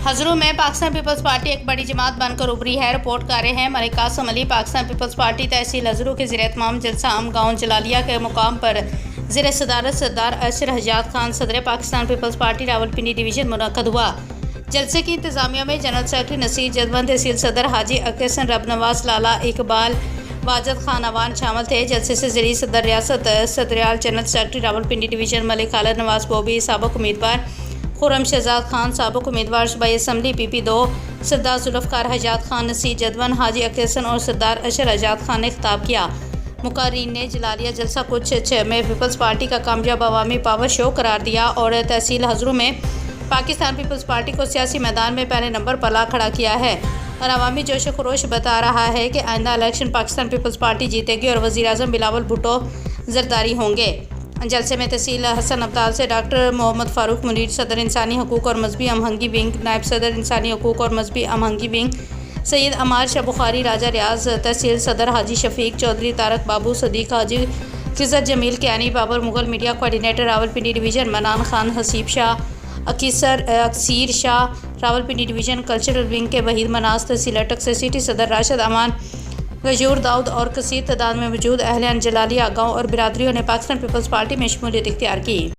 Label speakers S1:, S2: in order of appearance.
S1: हज़रू में Pakistan peoples party एक बड़ी जमात बनकर उभरी है। रिपोर्ट कर रहे हैं मलिक कासिम अली। पाकिस्तान पीपल्स पार्टी तहसील हज़रू के ज़ेर-ए-एहतमाम जलसा आम गाँव जलालिया के मुकाम पर ज़ेर सदारत सरदार अशर हजात खान सदर Pakistan peoples party Rawalpindi division मुनक्कद हुआ। जलसे की इंतज़ामिया में जनरल सेक्रेटरी नसीर जदवन, तहसील सदर हाजी अकसन रबनवास, लाला इकबाल, वाजद खान अवान शामिल थे। जलसे से ज़रिए सदर रियासत सदरियाल, general secretary Rawalpindi division Malik Khalid Nawaz Bobby, साबिक़ उम्मीदवार खुर्रम शहजाद खान, साबिक़ उम्मीदवार सूबाई असम्बली PP2 सरदार जुल्फ़कार हजात खान, नसीर जदवन, हाजी अकसन और सरदार अशर हजात खान ने खिताब किया। मुक़र्रीन ने जलालिया जलसा कुछ में पीपल्स पार्टी का कामयाब अवामी पावर शो करार दिया और तहसील हज़रू में पाकिस्तान पीपल्स पार्टी को सियासी मैदान में पहले नंबर पर ला खड़ा किया है और अवामी जोश खरोश बता रहा है कि आइंदा इलेक्शन पाकिस्तान पीपल्स पार्टी जीतेगी और वज़ीर आज़म बिलावल भुट्टो जरदारी होंगे। जलसे में तहसील हसन अब्दाल से डॉक्टर मोहम्मद फ़ारूक मुनीर, सदर इंसानी हकूक़ और मजहबी हमहंगी विंग, नायब सदर इंसानी हकूक़ और मजहबी हमहंगी विंग सैयद अमार शाह बुखारी, राजा रियाज, तहसील सदर हाजी शफीक चौधरी, तारक बाबू, सदीक हाजी, फिज़त Jamil, Kiani Babar, Mughal media coordinator Rawalpindi division Mannan Khan, Haseeb Shah, अकीर Shah, Rawalpindi division cultural wing के वहीद मनास, तहसील अटक से सिटी सदर राशिद अमान, गजूर दाऊद और कसीर तादाद में मौजूद अहले जलालिया गाँव और बिरादरियों ने पाकिस्तान पीपल्स पार्टी में शमूलियत इख्तियार की।